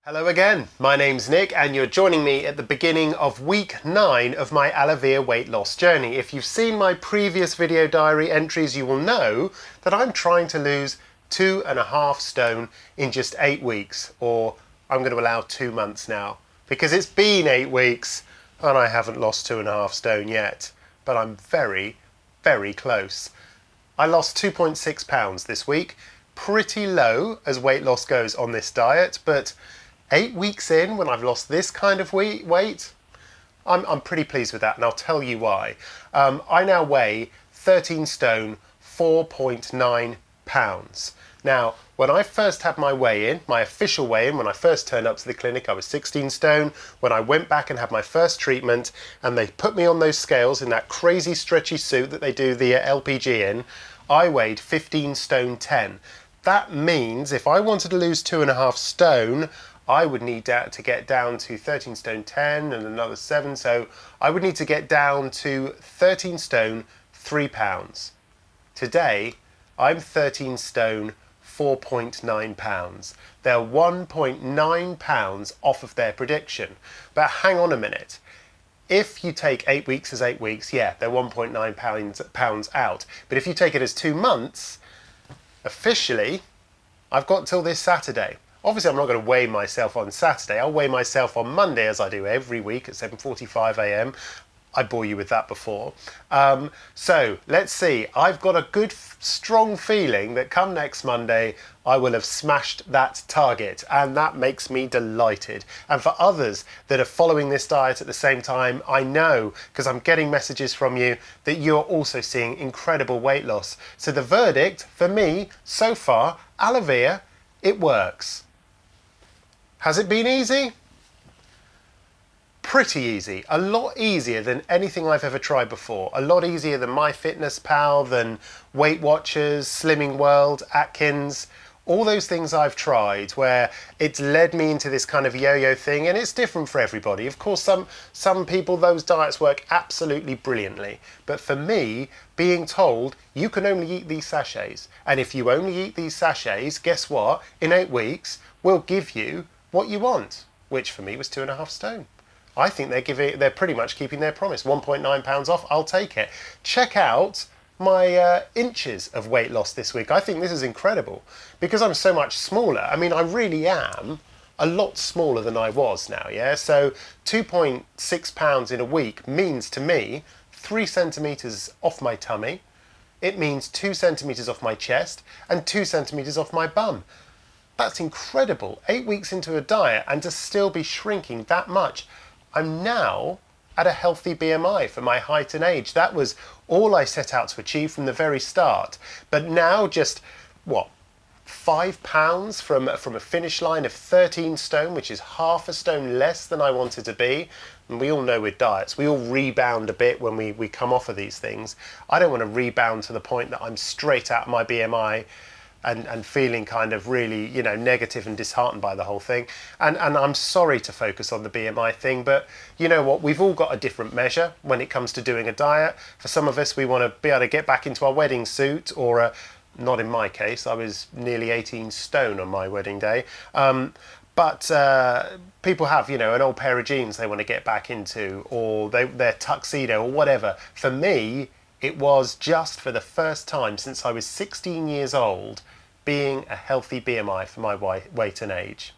Hello again, my name's Nick and you're joining me at the beginning of week 9 of my Alevere weight loss journey. If you've seen my previous video diary entries, you will know that I'm trying to lose 2.5 stone in just 8 weeks, or I'm going to allow 2 months now, because it's been 8 weeks and I haven't lost 2.5 stone yet, but I'm very, very close. I lost 2.6 pounds this week, pretty low as weight loss goes on this diet, but 8 weeks in, when I've lost this kind of weight, I'm pretty pleased with that, and I'll tell you why. I now weigh 13 stone, 4.9 pounds. Now, when I first had my weigh-in, my official weigh-in, when I first turned up to the clinic, I was 16 stone. When I went back and had my first treatment, and they put me on those scales in that crazy stretchy suit that they do the LPG in, I weighed 15 stone 10. That means if I wanted to lose 2.5 stone, I would need to get down to 13 stone 10 and another 7, so I would need to get down to 13 stone 3 pounds. Today, I'm 13 stone 4.9 pounds. They're 1.9 pounds off of their prediction. But hang on a minute. If you take 8 weeks as 8 weeks, yeah, they're 1.9 pounds out. But if you take it as 2 months, officially, I've got till this Saturday. Obviously, I'm not going to weigh myself on Saturday. I'll weigh myself on Monday, as I do every week at 7:45 a.m. I bore you with that before. So let's see. I've got a good, strong feeling that come next Monday, I will have smashed that target, and that makes me delighted. And for others that are following this diet at the same time, I know, because I'm getting messages from you, that you're also seeing incredible weight loss. So the verdict for me so far, Alevere, it works. Has it been easy? Pretty easy. A lot easier than anything I've ever tried before. A lot easier than MyFitnessPal, than Weight Watchers, Slimming World, Atkins, all those things I've tried where it's led me into this kind of yo-yo thing, and it's different for everybody. Of course, some people, those diets work absolutely brilliantly. But for me, being told you can only eat these sachets, and if you only eat these sachets, guess what? In 8 weeks, we'll give you what you want, which for me was 2.5 stone. I think they're pretty much keeping their promise. 1.9 pounds off, I'll take it. Check out my inches of weight loss this week. I think this is incredible because I'm so much smaller. I mean, I really am a lot smaller than I was now, yeah? So 2.6 pounds in a week means to me 3 centimetres off my tummy. It means 2 centimetres off my chest and 2 centimetres off my bum. That's incredible. 8 weeks into a diet and to still be shrinking that much. I'm now at a healthy BMI for my height and age. That was all I set out to achieve from the very start. But now just, what, 5 pounds from a finish line of 13 stone, which is half a stone less than I wanted to be. And we all know with diets, we all rebound a bit when we come off of these things. I don't want to rebound to the point that I'm straight out of my BMI and feeling kind of really, you know, negative and disheartened by the whole thing. And I'm sorry to focus on the BMI thing, but you know what? We've all got a different measure when it comes to doing a diet. For some of us, we want to be able to get back into our wedding suit, or not in my case, I was nearly 18 stone on my wedding day. But people have, you know, an old pair of jeans they want to get back into, or their tuxedo or whatever. For me, it was just for the first time since I was 16 years old, being a healthy BMI for my weight and age.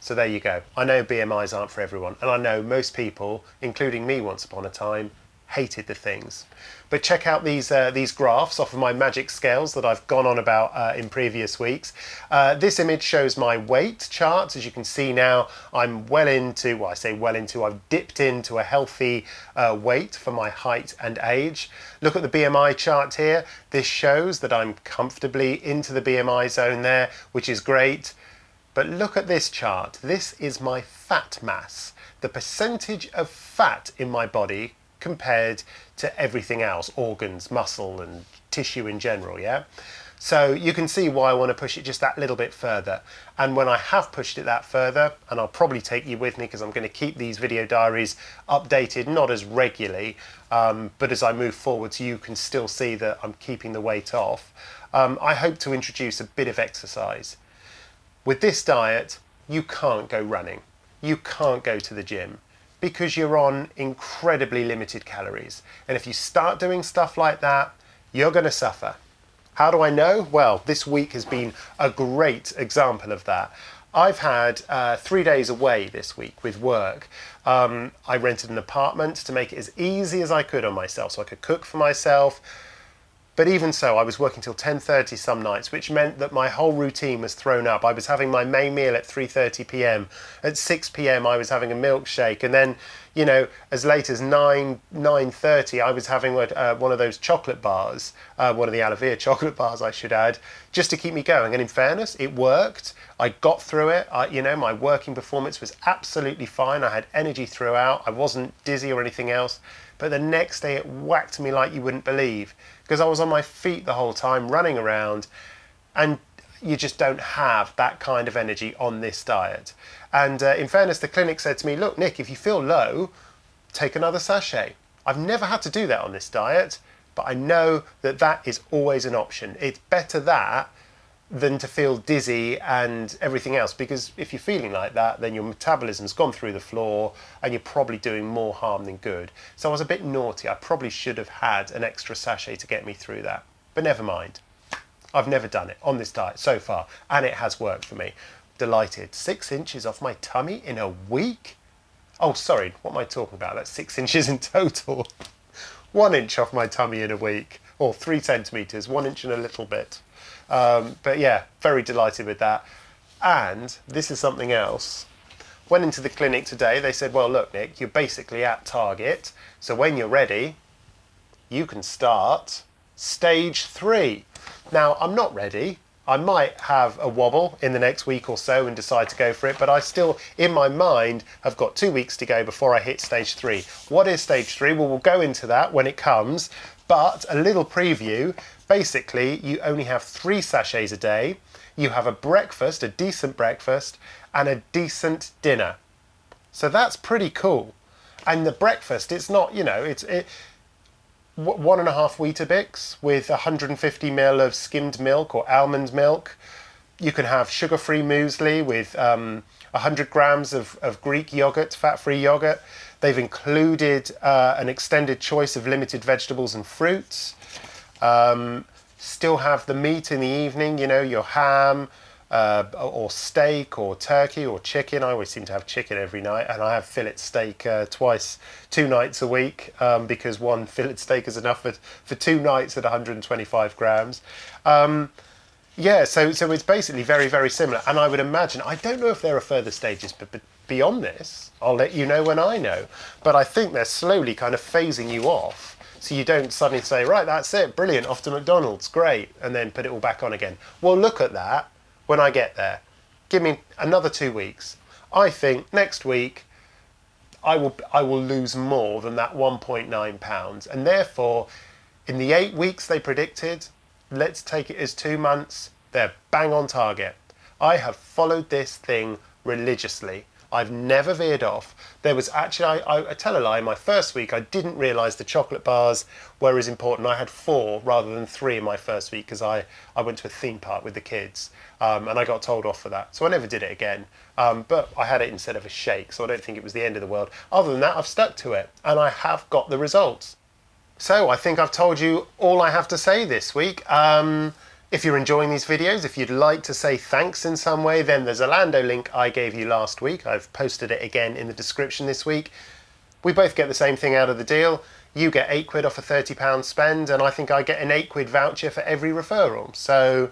So there you go. I know BMIs aren't for everyone, and I know most people, including me once upon a time, hated the things. But check out these graphs off of my magic scales that I've gone on about in previous weeks. This image shows my weight chart. As you can see now, I'm well into, well, I say well into, I've dipped into a healthy weight for my height and age. Look at the BMI chart here. This shows that I'm comfortably into the BMI zone there, which is great. But look at this chart. This is my fat mass, the percentage of fat in my body compared to everything else, organs, muscle and tissue in general, yeah? So you can see why I want to push it just that little bit further. And when I have pushed it that further, and I'll probably take you with me because I'm going to keep these video diaries updated, not as regularly, but as I move forward so you can still see that I'm keeping the weight off, I hope to introduce a bit of exercise. With this diet, you can't go running. You can't go to the gym because you're on incredibly limited calories. And if you start doing stuff like that, you're going to suffer. How do I know? Well, this week has been a great example of that. I've had 3 days away this week with work. I rented an apartment to make it as easy as I could on myself, so I could cook for myself. But even so, I was working till 10:30 some nights, which meant that my whole routine was thrown up. I was having my main meal at 3:30 p.m. At 6 p.m. I was having a milkshake, and then, you know, as late as 9:30 I was having one of those chocolate bars, one of the Alevere chocolate bars I should add, just to keep me going. And in fairness, it worked. I got through it. You know, my working performance was absolutely fine. I had energy throughout. I wasn't dizzy or anything else. But the next day it whacked me like you wouldn't believe, because I was on my feet the whole time running around, and you just don't have that kind of energy on this diet. And in fairness, the clinic said to me, look, Nick, if you feel low, take another sachet. I've never had to do that on this diet, but I know that that is always an option. It's better that than to feel dizzy and everything else, because if you're feeling like that, then your metabolism's gone through the floor and you're probably doing more harm than good. So I was a bit naughty. I probably should have had an extra sachet to get me through that, but never mind. I've never done it on this diet so far, and it has worked for me. Delighted. 6 inches off my tummy in a week? Oh, sorry, what am I talking about? That's 6 inches in total. 1 inch off my tummy in a week, or 3 centimetres, 1 inch and a little bit. But yeah, very delighted with that. And this is something else. Went into the clinic today. They said, well, look, Nick, you're basically at target. So when you're ready, you can start stage 3. Now, I'm not ready. I might have a wobble in the next week or so and decide to go for it, but I still, in my mind, have got 2 weeks to go before I hit stage 3. What is stage 3? Well, we'll go into that when it comes, but a little preview. Basically, you only have 3 sachets a day. You have a breakfast, a decent breakfast, and a decent dinner. So that's pretty cool. And the breakfast, it's not, you know, it's 1.5 Weetabix with 150 ml of skimmed milk or almond milk. You can have sugar-free muesli with 100 grams of Greek yogurt, fat-free yogurt. They've included an extended choice of limited vegetables and fruits. Still have the meat in the evening, you know, your ham or steak or turkey or chicken. I always seem to have chicken every night, and I have fillet steak 2 nights a week, because one fillet steak is enough for 2 nights at 125 grams. Yeah, so it's basically very, very similar. And I would imagine, I don't know if there are further stages, but beyond this, I'll let you know when I know. But I think they're slowly kind of phasing you off, so you don't suddenly say, right, that's it, brilliant, off to McDonald's, great, and then put it all back on again. We'll look at that when I get there. Give me another 2 weeks. I think next week I will lose more than that 1.9 pounds. And therefore, in the 8 weeks they predicted, let's take it as 2 months, they're bang on target. I have followed this thing religiously. I've never veered off. There was actually, I tell a lie, in my first week I didn't realise the chocolate bars were as important. I had 4 rather than 3 in my first week because I went to a theme park with the kids, and I got told off for that. So I never did it again, but I had it instead of a shake, so I don't think it was the end of the world. Other than that, I've stuck to it and I have got the results. So I think I've told you all I have to say this week. If you're enjoying these videos, if you'd like to say thanks in some way, then there's a Lando link I gave you last week. I've posted it again in the description this week. We both get the same thing out of the deal. You get £8 off a £30 spend, and I think I get an £8 voucher for every referral. So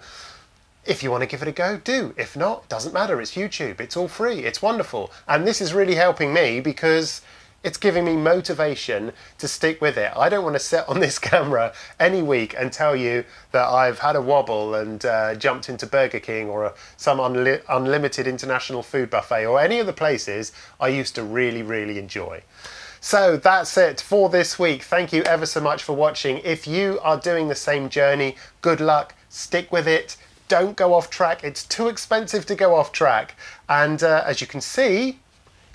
if you want to give it a go, do. If not, it doesn't matter. It's YouTube. It's all free. It's wonderful. And this is really helping me because it's giving me motivation to stick with it. I don't want to sit on this camera any week and tell you that I've had a wobble and jumped into Burger King or some unlimited international food buffet or any of the places I used to really, really enjoy. So that's it for this week. Thank you ever so much for watching. If you are doing the same journey, good luck, stick with it. Don't go off track. It's too expensive to go off track. And as you can see,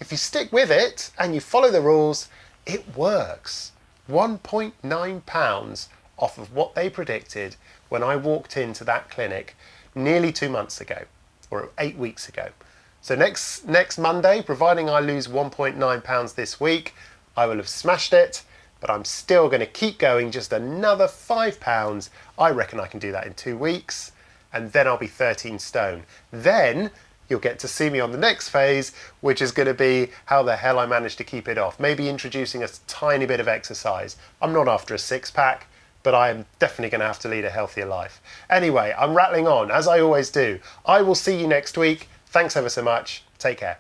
if you stick with it and you follow the rules, it works. £1.9 off of what they predicted when I walked into that clinic nearly 2 months ago, or 8 weeks ago. So next Monday, providing I lose 1.9 pounds this week, I will have smashed it, but I'm still going to keep going just another 5 pounds. I reckon I can do that in 2 weeks, and then I'll be 13 stone. Then you'll get to see me on the next phase, which is going to be how the hell I managed to keep it off. Maybe introducing a tiny bit of exercise. I'm not after a six-pack, but I am definitely going to have to lead a healthier life. Anyway, I'm rattling on, as I always do. I will see you next week. Thanks ever so much. Take care.